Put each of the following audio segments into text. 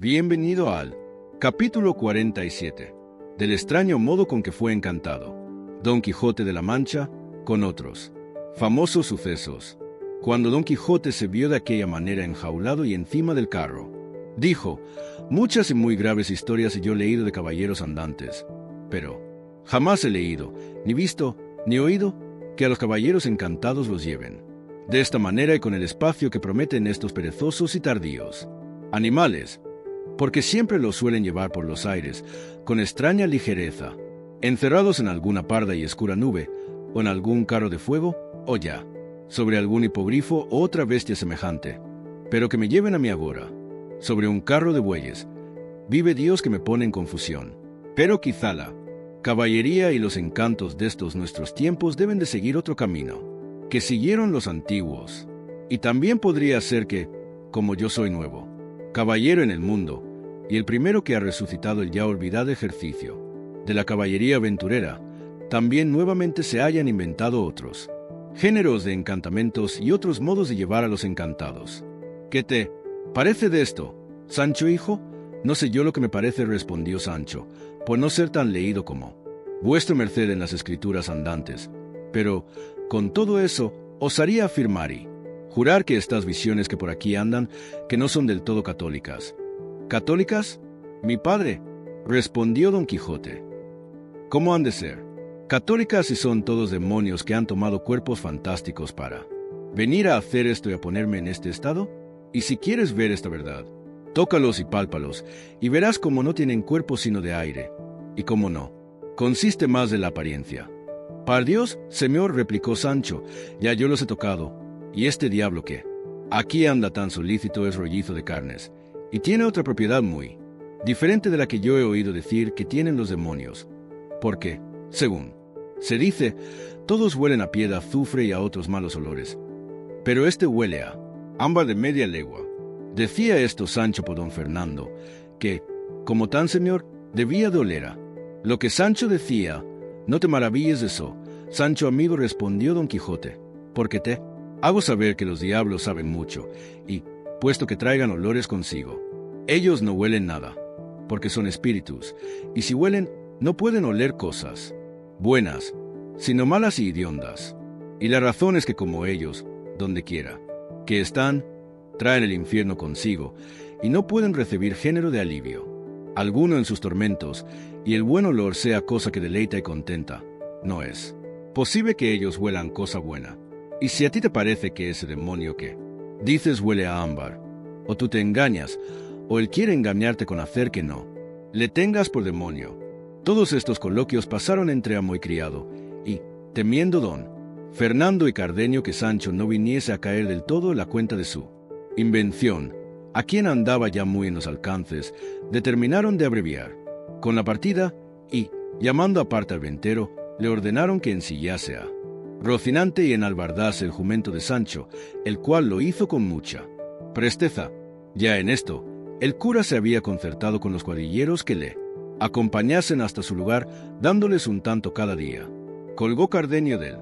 Bienvenido al capítulo 47 del extraño modo con que fue encantado Don Quijote de la Mancha con otros famosos sucesos. Cuando Don Quijote se vio de aquella manera enjaulado y encima del carro, dijo: muchas y muy graves historias he yo leído de caballeros andantes, pero jamás he leído, ni visto, ni oído que a los caballeros encantados los lleven de esta manera y con el espacio que prometen estos perezosos y tardíos animales, porque siempre los suelen llevar por los aires, con extraña ligereza, encerrados en alguna parda y escura nube, o en algún carro de fuego, o ya, sobre algún hipogrifo o otra bestia semejante, pero que me lleven a mí agora, sobre un carro de bueyes. Vive Dios que me pone en confusión. Pero quizá la caballería y los encantos de estos nuestros tiempos deben de seguir otro camino, que siguieron los antiguos. Y también podría ser que, como yo soy nuevo caballero en el mundo, y el primero que ha resucitado el ya olvidado ejercicio de la caballería aventurera, también nuevamente se hayan inventado otros géneros de encantamentos y otros modos de llevar a los encantados. ¿Qué te parece de esto, Sancho hijo? No sé yo lo que me parece, respondió Sancho, por no ser tan leído como vuestra merced en las escrituras andantes, pero con todo eso osaría afirmar y jurar que estas visiones que por aquí andan, que no son del todo católicas. ¿Católicas? Mi padre, respondió Don Quijote. ¿Cómo han de ser católicas si son todos demonios que han tomado cuerpos fantásticos para venir a hacer esto y a ponerme en este estado? Y si quieres ver esta verdad, tócalos y pálpalos, y verás cómo no tienen cuerpo sino de aire, y cómo no consiste más de la apariencia. Par Dios, señor, replicó Sancho, ya yo los he tocado, y este diablo que aquí anda tan solícito es rollizo de carnes, y tiene otra propiedad muy diferente de la que yo he oído decir que tienen los demonios, porque, según se dice, todos huelen a piedra, azufre y a otros malos olores, pero este huele a ámbar de media legua. Decía esto Sancho por don Fernando, que, como tan señor, debía de oler a lo que Sancho decía. No te maravilles de eso, Sancho amigo, respondió Don Quijote, porque te hago saber que los diablos saben mucho, y, puesto que traigan olores consigo, ellos no huelen nada, porque son espíritus, y si huelen, no pueden oler cosas buenas, sino malas y hediondas. Y la razón es que como ellos, donde quiera que están, traen el infierno consigo, y no pueden recibir género de alivio alguno en sus tormentos, y el buen olor sea cosa que deleita y contenta, no es posible que ellos huelan cosa buena. Y si a ti te parece que ese demonio que dices huele a ámbar, o tú te engañas, o él quiere engañarte con hacer que no le tengas por demonio. Todos estos coloquios pasaron entre amo y criado, y, temiendo don Fernando y Cardenio que Sancho no viniese a caer del todo en la cuenta de su invención, a quien andaba ya muy en los alcances, determinaron de abreviar con la partida y, llamando aparte al ventero, le ordenaron que ensillase a Rocinante y enalbardase el jumento de Sancho, el cual lo hizo con mucha presteza. Ya en esto, el cura se había concertado con los cuadrilleros que le acompañasen hasta su lugar, dándoles un tanto cada día. Colgó Cardenio del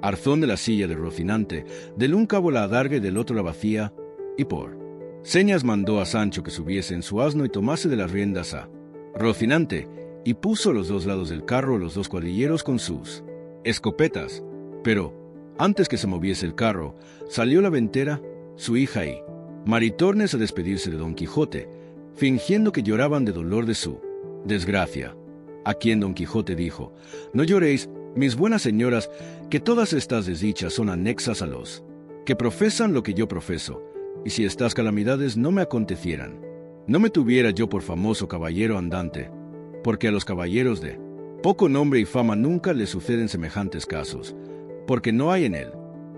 arzón de la silla de Rocinante, del un cabo la adarga y del otro la bacía, y por señas mandó a Sancho que subiese en su asno y tomase de las riendas a Rocinante, y puso a los dos lados del carro los dos cuadrilleros con sus escopetas. Pero, antes que se moviese el carro, salió la ventera, su hija y Maritornes a despedirse de Don Quijote, fingiendo que lloraban de dolor de su desgracia. A quien Don Quijote dijo: no lloréis, mis buenas señoras, que todas estas desdichas son anexas a los que profesan lo que yo profeso, y si estas calamidades no me acontecieran, no me tuviera yo por famoso caballero andante, porque a los caballeros de poco nombre y fama nunca les suceden semejantes casos, porque no hay en el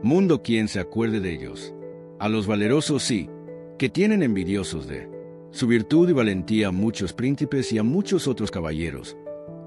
mundo quien se acuerde de ellos. A los valerosos sí, que tienen envidiosos de su virtud y valentía a muchos príncipes y a muchos otros caballeros,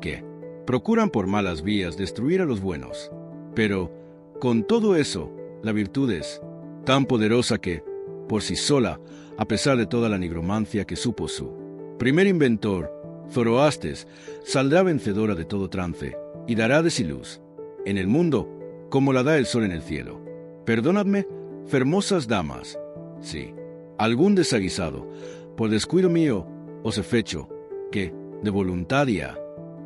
que procuran por malas vías destruir a los buenos. Pero, con todo eso, la virtud es tan poderosa que, por sí sola, a pesar de toda la nigromancia que supo su primer inventor, Zoroastes, saldrá vencedora de todo trance, y dará de sí luz en el mundo, como la da el sol en el cielo. Perdonadme, fermosas damas, si algún desaguisado, por descuido mío, os he fecho, que, de voluntad y a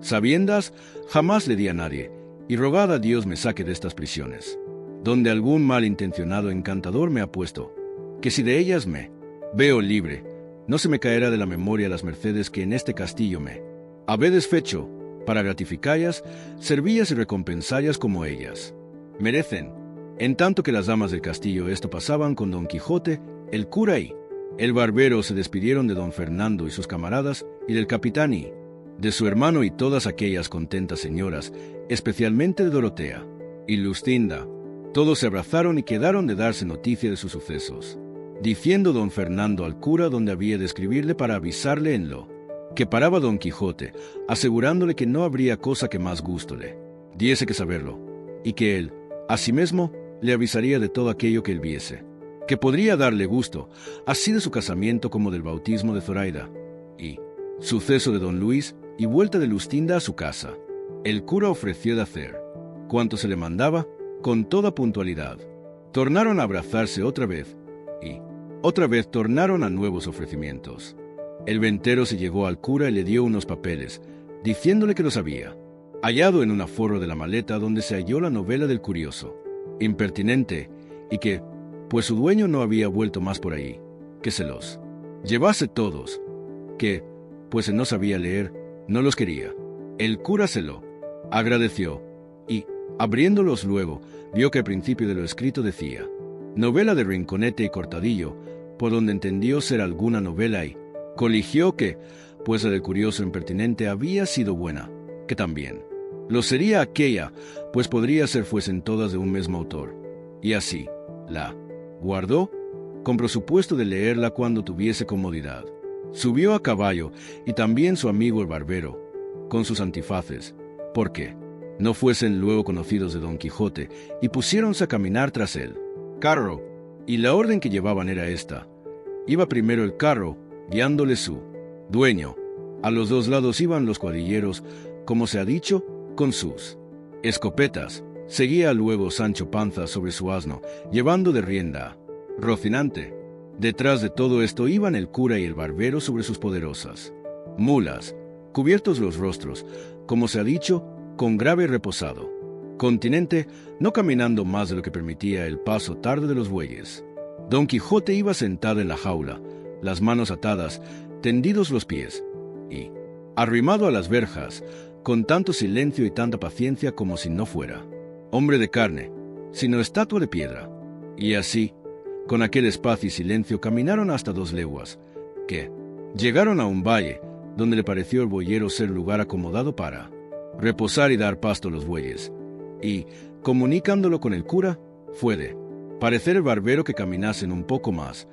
sabiendas, jamás le di a nadie, y rogad a Dios me saque de estas prisiones, donde algún malintencionado encantador me ha puesto, que si de ellas me veo libre, no se me caerá de la memoria las mercedes que en este castillo me habedes fecho, para gratificallas, servillas y recompensallas como ellas merecen. En tanto que las damas del castillo esto pasaban con Don Quijote, el cura y el barbero se despidieron de don Fernando y sus camaradas, y del capitán y de su hermano y todas aquellas contentas señoras, especialmente de Dorotea y Lustinda. Todos se abrazaron y quedaron de darse noticia de sus sucesos, diciendo don Fernando al cura donde había de escribirle para avisarle en lo que paraba Don Quijote, asegurándole que no habría cosa que más gusto le diese que saberlo, y que él, asimismo, le avisaría de todo aquello que él viese, que podría darle gusto, así de su casamiento como del bautismo de Zoraida, y suceso de don Luis y vuelta de Lustinda a su casa. El cura ofreció de hacer cuanto se le mandaba con toda puntualidad. Tornaron a abrazarse otra vez, y otra vez tornaron a nuevos ofrecimientos. El ventero se llegó al cura y le dio unos papeles, diciéndole que los había hallado en un aforro de la maleta donde se halló la novela del curioso, impertinente, y que, pues su dueño no había vuelto más por allí, que se los llevase todos, que, pues él no sabía leer, no los quería. El cura se lo agradeció, y, abriéndolos luego, vio que al principio de lo escrito decía novela de Rinconete y Cortadillo, por donde entendió ser alguna novela, y coligió que, pues la del curioso impertinente había sido buena, que también lo sería aquella, pues podría ser fuesen todas de un mismo autor, y así la guardó, con presupuesto de leerla cuando tuviese comodidad. Subió a caballo, y también su amigo el barbero, con sus antifaces, porque no fuesen luego conocidos de Don Quijote, y pusiéronse a caminar tras él. Carro, y la orden que llevaban era esta: iba primero el carro, guiándole su dueño. A los dos lados iban los cuadrilleros, como se ha dicho, con sus escopetas. Seguía luego Sancho Panza sobre su asno, llevando de rienda Rocinante. Detrás de todo esto iban el cura y el barbero sobre sus poderosas mulas, cubiertos los rostros, como se ha dicho, con grave reposado continente, no caminando más de lo que permitía el paso tarde de los bueyes. Don Quijote iba sentado en la jaula, las manos atadas, tendidos los pies, y arrimado a las verjas, con tanto silencio y tanta paciencia como si no fuera hombre de carne, sino estatua de piedra. Y así, con aquel espacio y silencio, caminaron hasta 2 leguas, que llegaron a un valle, donde le pareció el boyero ser lugar acomodado para reposar y dar pasto a los bueyes, y, comunicándolo con el cura, fue de parecer el barbero que caminasen un poco más,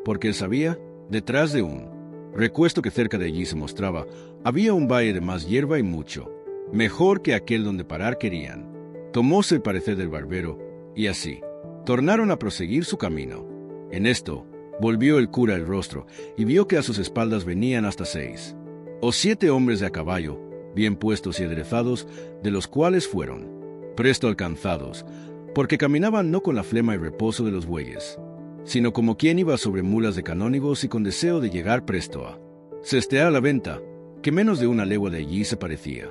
porque él sabía, detrás de un recuesto que cerca de allí se mostraba, había un valle de más hierba y mucho mejor que aquel donde parar querían. Tomóse el parecer del barbero, y así tornaron a proseguir su camino. En esto volvió el cura el rostro, y vio que a sus espaldas venían hasta 6 o 7 hombres de a caballo, bien puestos y aderezados, de los cuales fueron presto alcanzados, porque caminaban no con la flema y reposo de los bueyes, sino como quien iba sobre mulas de canónigos y con deseo de llegar presto a cestear la venta, que menos de 1 legua de allí se parecía.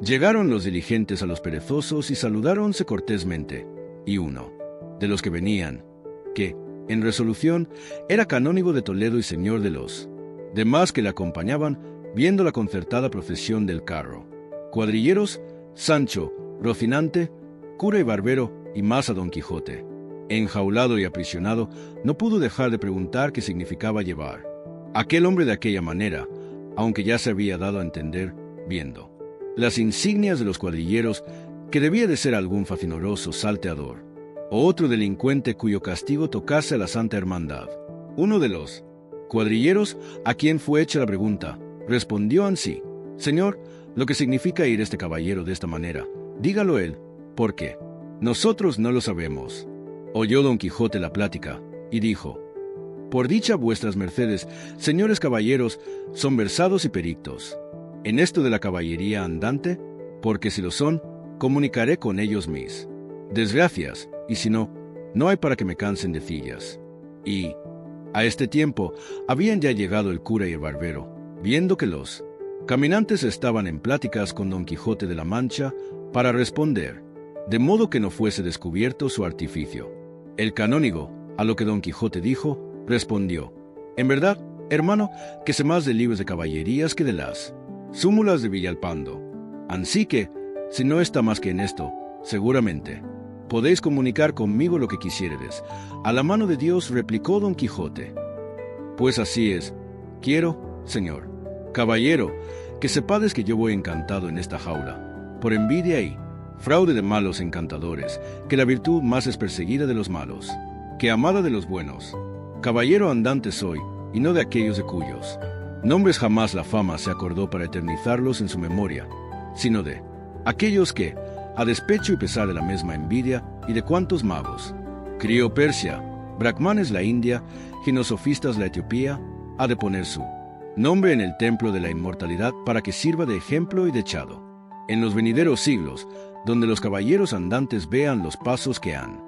Llegaron los diligentes a los perezosos y saludáronse cortésmente, y uno de los que venían, que, en resolución, era canónigo de Toledo y señor de los demás que le acompañaban, viendo la concertada procesión del carro, cuadrilleros, Sancho, Rocinante, cura y barbero, y más a Don Quijote, enjaulado y aprisionado, no pudo dejar de preguntar qué significaba llevar aquel hombre de aquella manera, aunque ya se había dado a entender, viendo las insignias de los cuadrilleros, que debía de ser algún facinoroso salteador, o otro delincuente cuyo castigo tocase a la Santa Hermandad. Uno de los cuadrilleros, a quien fue hecha la pregunta, respondió ansí: Señor, lo que significa ir este caballero de esta manera, dígalo él, porque nosotros no lo sabemos. Oyó Don Quijote la plática, y dijo: Por dicha vuestras mercedes, señores caballeros, son versados y perictos en esto de la caballería andante, porque si lo son, comunicaré con ellos mis desgracias, y si no, no hay para que me cansen decillas. Y a este tiempo habían ya llegado el cura y el barbero, viendo que los caminantes estaban en pláticas con Don Quijote de la Mancha para responder, de modo que no fuese descubierto su artificio. El canónigo, a lo que Don Quijote dijo, respondió: en verdad, hermano, que sé más de libros de caballerías que de las súmulas de Villalpando. Ansí que, si no está más que en esto, seguramente podéis comunicar conmigo lo que quisiéredes. A la mano de Dios, replicó Don Quijote. Pues así es. Quiero, señor caballero, que sepades que yo voy encantado en esta jaula, por envidia y fraude de malos encantadores, que la virtud más es perseguida de los malos, que amada de los buenos. Caballero andante soy, y no de aquellos de cuyos nombres jamás la fama se acordó para eternizarlos en su memoria, sino de aquellos que, a despecho y pesar de la misma envidia y de cuantos magos, crió Persia, brahmanes la India, ginosofistas la Etiopía, ha de poner su nombre en el templo de la inmortalidad para que sirva de ejemplo y dechado en los venideros siglos, donde los caballeros andantes vean los pasos que han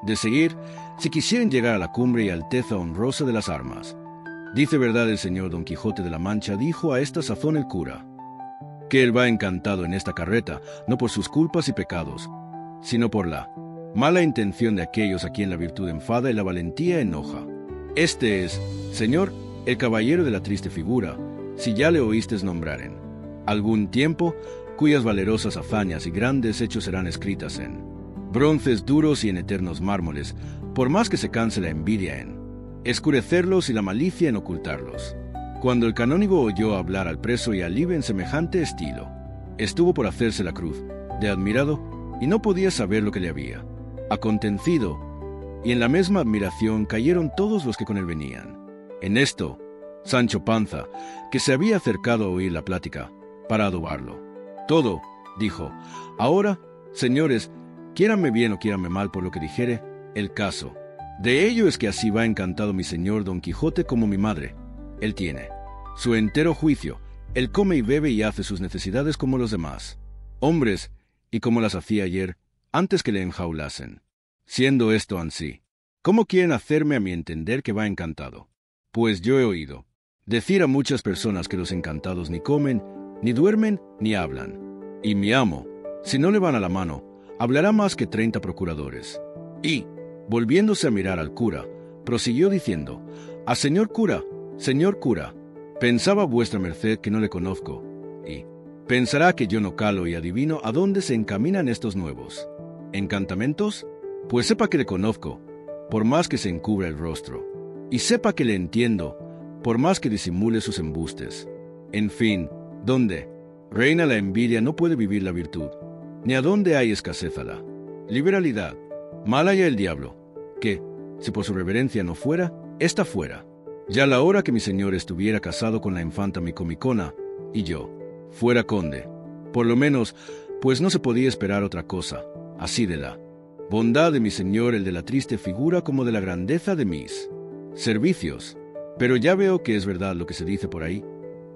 de seguir si quisieren llegar a la cumbre y alteza honrosa de las armas. Dice verdad el señor Don Quijote de la Mancha, dijo a esta sazón el cura, que él va encantado en esta carreta, no por sus culpas y pecados, sino por la mala intención de aquellos a quien la virtud enfada y la valentía enoja. Este es, señor, el caballero de la triste figura, si ya le oístes nombrar en algún tiempo, cuyas valerosas hazañas y grandes hechos serán escritas en bronces duros y en eternos mármoles, por más que se canse la envidia en escurecerlos y la malicia en ocultarlos. Cuando el canónigo oyó hablar al preso y al libre en semejante estilo, estuvo por hacerse la cruz, de admirado, y no podía saber lo que le había acontecido, y en la misma admiración cayeron todos los que con él venían. En esto, Sancho Panza, que se había acercado a oír la plática, para adobarlo. Todo, dijo, ahora, señores, quiéranme bien o quiéranme mal por lo que dijere, el caso de ello es que así va encantado mi señor Don Quijote como mi madre. Él tiene su entero juicio, él come y bebe y hace sus necesidades como los demás hombres, y como las hacía ayer, antes que le enjaulasen. Siendo esto ansí, ¿cómo quieren hacerme a mi entender que va encantado? Pues yo he oído decir a muchas personas que los encantados ni comen, ni duermen, ni hablan. Y mi amo, si no le van a la mano, hablará más que 30 procuradores. Y, volviéndose a mirar al cura, prosiguió diciendo, a señor cura, pensaba vuestra merced que no le conozco, y pensará que yo no calo y adivino a dónde se encaminan estos nuevos encantamentos. Pues sepa que le conozco, por más que se encubra el rostro, y sepa que le entiendo, por más que disimule sus embustes. En fin, donde reina la envidia no puede vivir la virtud, ni a donde hay escasez a la liberalidad. Mal haya el diablo, que, si por su reverencia no fuera, ésta fuera. Ya la hora que mi señor estuviera casado con la infanta Micomicona, y yo fuera conde, por lo menos, pues no se podía esperar otra cosa, así de la bondad de mi señor el de la triste figura como de la grandeza de mis servicios. Pero ya veo que es verdad lo que se dice por ahí,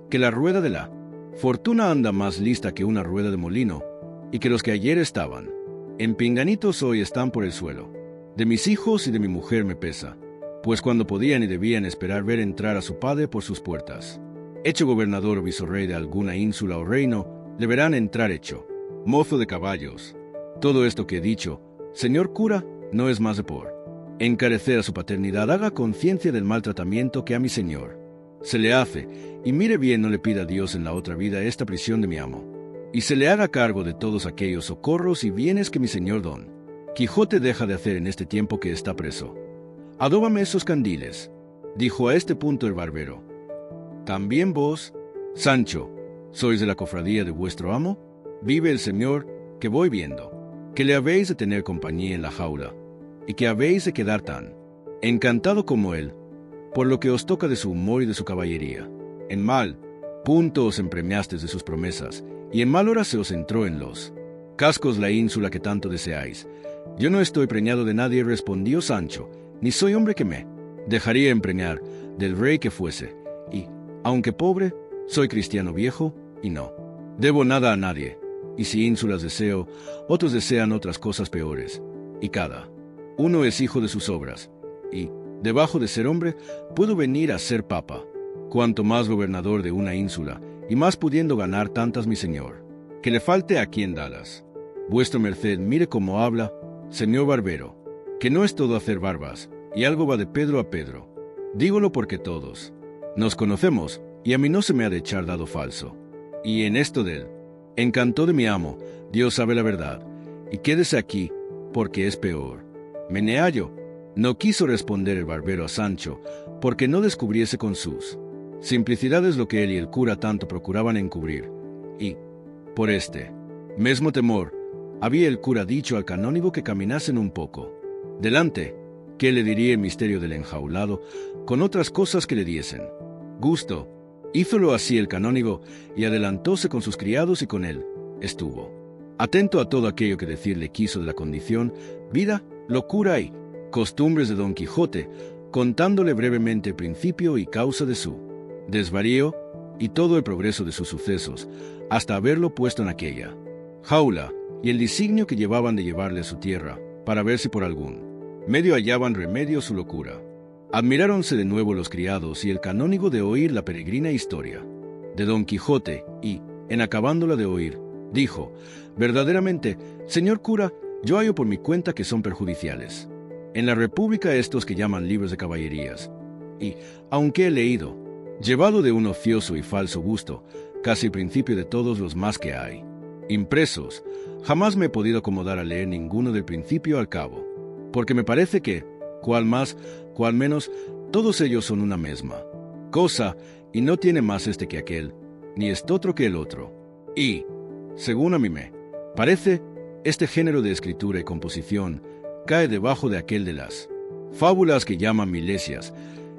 que la rueda de la fortuna anda más lista que una rueda de molino, y que los que ayer estaban en pinganitos hoy están por el suelo. De mis hijos y de mi mujer me pesa, pues cuando podían y debían esperar ver entrar a su padre por sus puertas, hecho gobernador o visorrey de alguna ínsula o reino, le verán entrar hecho mozo de caballos. Todo esto que he dicho, señor cura, no es más de por encarecer a su paternidad. Haga conciencia del mal tratamiento que a mi señor se le hace, y mire bien no le pida a Dios en la otra vida esta prisión de mi amo, y se le haga cargo de todos aquellos socorros y bienes que mi señor Don Quijote deja de hacer en este tiempo que está preso. Adóbame esos candiles, dijo a este punto el barbero. También vos, Sancho, sois de la cofradía de vuestro amo. Vive el señor, que voy viendo que le habéis de tener compañía en la jaula, y que habéis de quedar tan encantado como él, por lo que os toca de su humor y de su caballería. En mal punto os empremiastes de sus promesas, y en mal hora se os entró en los cascos la ínsula que tanto deseáis. Yo no estoy preñado de nadie, respondió Sancho, ni soy hombre que me dejaría empreñar del rey que fuese, y, aunque pobre, soy cristiano viejo, y no debo nada a nadie. Y si ínsulas deseo, otros desean otras cosas peores, y cada uno es hijo de sus obras, y, debajo de ser hombre, puedo venir a ser papa, cuanto más gobernador de una ínsula, y más pudiendo ganar tantas mi señor, que le falte a quien dalas. Vuestra merced mire cómo habla, señor barbero, que no es todo hacer barbas, y algo va de Pedro a Pedro. Dígolo porque todos nos conocemos, y a mí no se me ha de echar dado falso. Y en esto del encantó de mi amo, Dios sabe la verdad, y quédese aquí, porque es peor. Meneallo, no quiso responder el barbero a Sancho, porque no descubriese con sus simplicidades lo que él y el cura tanto procuraban encubrir, y, por este mesmo temor, había el cura dicho al canónigo que caminasen un poco delante, que le diría el misterio del enjaulado, con otras cosas que le diesen gusto. Hízolo así el canónigo, y adelantóse con sus criados y con él estuvo, atento a todo aquello que decirle quiso de la condición, vida, locura y costumbres de Don Quijote, contándole brevemente el principio y causa de su desvarío y todo el progreso de sus sucesos, hasta haberlo puesto en aquella jaula, y el designio que llevaban de llevarle a su tierra, para ver si por algún medio hallaban remedio a su locura. Admiráronse de nuevo los criados y el canónigo de oír la peregrina historia de Don Quijote, y, en acabándola de oír, dijo: verdaderamente, señor cura, yo hallo por mi cuenta que son perjudiciales en la república estos que llaman libros de caballerías, y, aunque he leído, llevado de un ocioso y falso gusto, casi el principio de todos los más que hay impresos, jamás me he podido acomodar a leer ninguno del principio al cabo, porque me parece que, cual más, cual menos, todos ellos son una mesma cosa, y no tiene más este que aquel, ni estotro que el otro. Y, según a mí me parece, este género de escritura y composición cae debajo de aquel de las fábulas que llaman milesias,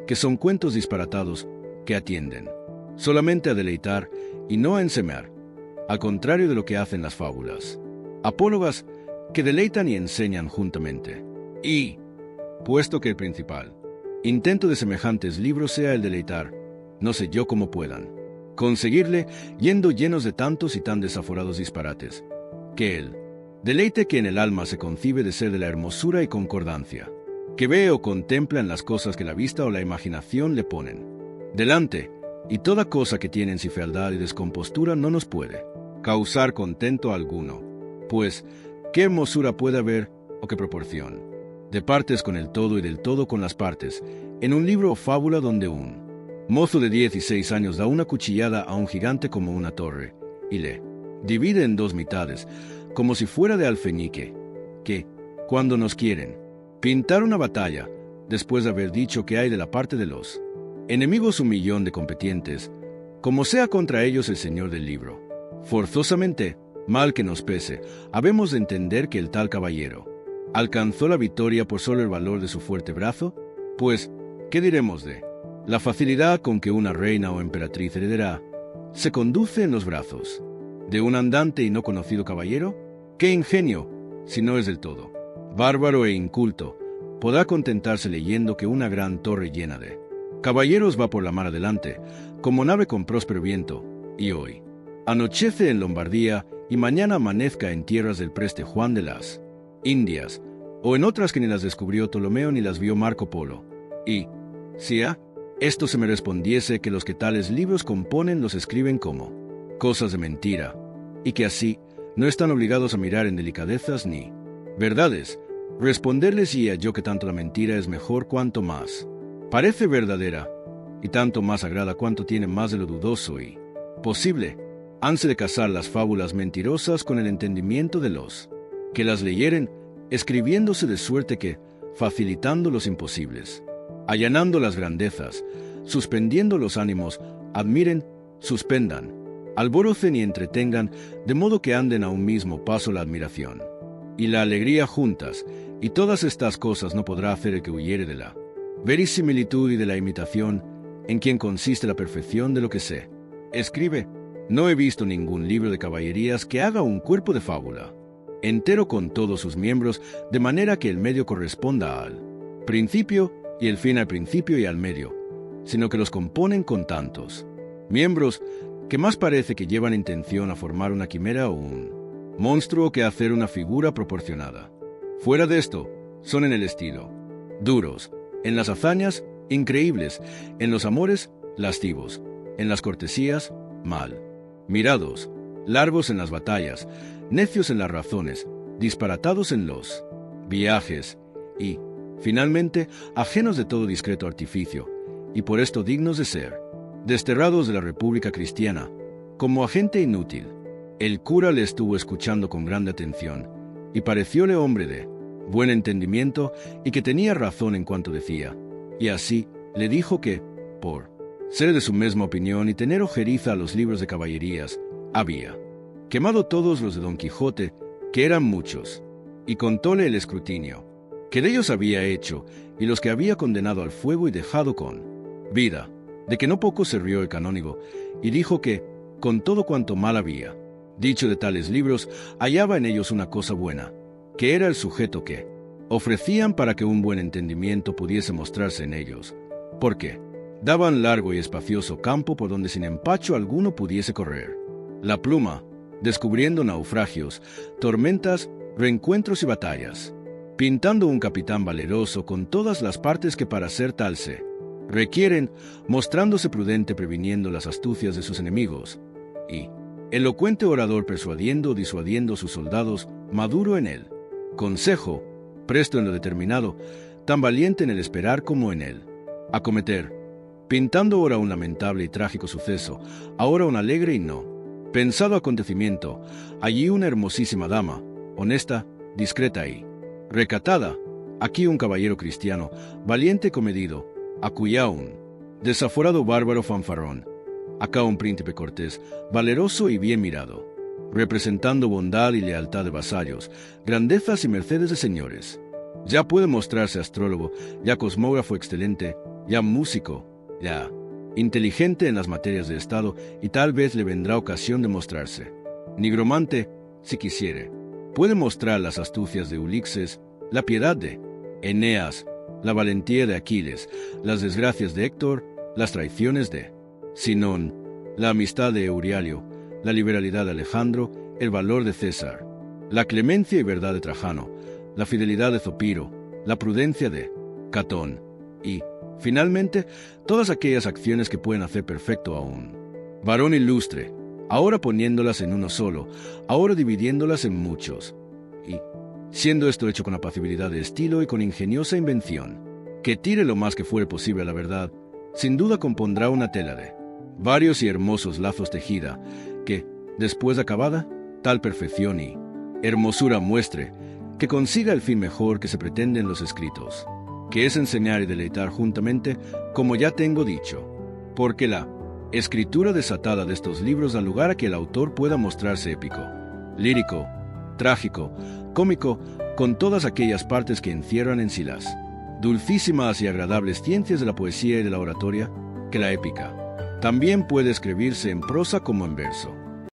que son cuentos disparatados que atienden solamente a deleitar y no a enseñar, al contrario de lo que hacen las fábulas apólogas, que deleitan y enseñan juntamente. Y, puesto que el principal intento de semejantes libros sea el deleitar, no sé yo cómo puedan conseguirle, yendo llenos de tantos y tan desaforados disparates, que el deleite que en el alma se concibe de ser de la hermosura y concordancia, que ve o contempla en las cosas que la vista o la imaginación le ponen delante, y toda cosa que tiene en sí fealdad y descompostura no nos puede causar contento alguno, pues, ¿qué hermosura puede haber, o qué proporción de partes con el todo y del todo con las partes, en un libro o fábula donde un mozo de 16 años da una cuchillada a un gigante como una torre, y le divide en dos mitades, como si fuera de alfeñique, que, cuando nos quieren pintar una batalla, después de haber dicho que hay de la parte de los enemigos 1.000.000 de competientes, como sea contra ellos el señor del libro, forzosamente, mal que nos pese, habemos de entender que el tal caballero alcanzó la victoria por solo el valor de su fuerte brazo, pues, ¿qué diremos de la facilidad con que una reina o emperatriz heredera se conduce en los brazos de un andante y no conocido caballero? ¡Qué ingenio, si no es del todo bárbaro e inculto, podrá contentarse leyendo que una gran torre llena de caballeros va por la mar adelante, como nave con próspero viento, y hoy anochece en Lombardía y mañana amanezca en tierras del preste Juan de las Indias, o en otras que ni las descubrió Ptolomeo ni las vio Marco Polo? Y, si a esto se me respondiese que los que tales libros componen los escriben como cosas de mentira, y que así no están obligados a mirar en delicadezas ni verdades, responderles iría yo que tanto la mentira es mejor cuanto más parece verdadera, y tanto más agrada cuanto tiene más de lo dudoso y posible. Hanse de casar las fábulas mentirosas con el entendimiento de los que las leyeren, escribiéndose de suerte que, facilitando los imposibles, allanando las grandezas, suspendiendo los ánimos, admiren, suspendan, alborocen y entretengan, de modo que anden a un mismo paso la admiración y la alegría juntas, y todas estas cosas no podrá hacer el que huyere de la verisimilitud y de la imitación, en quien consiste la perfección de lo que se escribe. No he visto ningún libro de caballerías que haga un cuerpo de fábula entero con todos sus miembros, de manera que el medio corresponda al principio y el fin al principio y al medio, sino que los componen con tantos miembros que más parece que llevan intención a formar una quimera o un monstruo que a hacer una figura proporcionada. Fuera de esto, son en el estilo duros, en las hazañas increíbles, en los amores lascivos, en las cortesías, mal, mirados, largos en las batallas, necios en las razones, disparatados en los viajes y, finalmente, ajenos de todo discreto artificio, y por esto dignos de ser desterrados de la República Cristiana, como agente inútil. El cura le estuvo escuchando con grande atención, y parecióle hombre de buen entendimiento y que tenía razón en cuanto decía, y así le dijo que, por ser de su misma opinión y tener ojeriza a los libros de caballerías, había quemado todos los de Don Quijote, que eran muchos, y contóle el escrutinio que de ellos había hecho, y los que había condenado al fuego y dejado con vida, de que no poco se rió el canónigo, y dijo que, con todo cuanto mal había dicho de tales libros, hallaba en ellos una cosa buena, que era el sujeto que ofrecían para que un buen entendimiento pudiese mostrarse en ellos, porque daban largo y espacioso campo por donde sin empacho alguno pudiese correr. La pluma, descubriendo naufragios, tormentas, reencuentros y batallas, pintando un capitán valeroso con todas las partes que para ser tal se requieren, mostrándose prudente previniendo las astucias de sus enemigos, y elocuente orador persuadiendo o disuadiendo sus soldados, maduro en el consejo, presto en lo determinado, tan valiente en el esperar como en el acometer, pintando ora un lamentable y trágico suceso, ahora un alegre y no pensado acontecimiento, allí una hermosísima dama, honesta, discreta y recatada, aquí un caballero cristiano, valiente y comedido, acullá un desaforado bárbaro fanfarrón, acá un príncipe cortés, valeroso y bien mirado, representando bondad y lealtad de vasallos, grandezas y mercedes de señores. Ya puede mostrarse astrólogo, ya cosmógrafo excelente, ya músico, ya inteligente en las materias de Estado, y tal vez le vendrá ocasión de mostrarse nigromante, si quisiere. Puede mostrar las astucias de Ulixes, la piedad de Eneas, la valentía de Aquiles, las desgracias de Héctor, las traiciones de Sinón, la amistad de Eurialio, la liberalidad de Alejandro, el valor de César, la clemencia y verdad de Trajano, la fidelidad de Zopiro, la prudencia de Catón, y, finalmente, todas aquellas acciones que pueden hacer perfecto a un varón ilustre, ahora poniéndolas en uno solo, ahora dividiéndolas en muchos, y, siendo esto hecho con apacibilidad de estilo y con ingeniosa invención, que tire lo más que fuere posible a la verdad, sin duda compondrá una tela de varios y hermosos lazos tejida, que, después de acabada, tal perfección y hermosura muestre, que consiga el fin mejor que se pretende en los escritos, que es enseñar y deleitar juntamente, como ya tengo dicho, porque la escritura desatada de estos libros da lugar a que el autor pueda mostrarse épico, lírico, trágico, cómico, con todas aquellas partes que encierran en sí las dulcísimas y agradables ciencias de la poesía y de la oratoria, que la épica también puede escribirse en prosa como en verso.